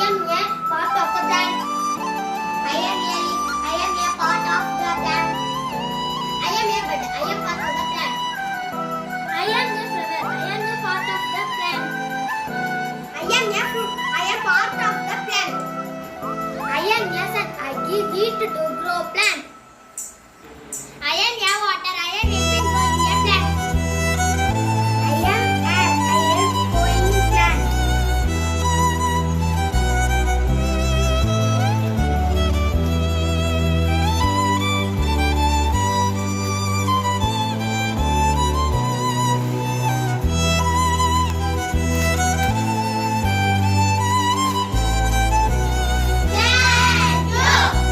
am a part of the plant. I am a leaf. I am a part of the plant. I am a bud. I am part of the plant. I am a flower. I am a part of the plant. I am a fruit. I am part of the plant. I am a sun. I give heat to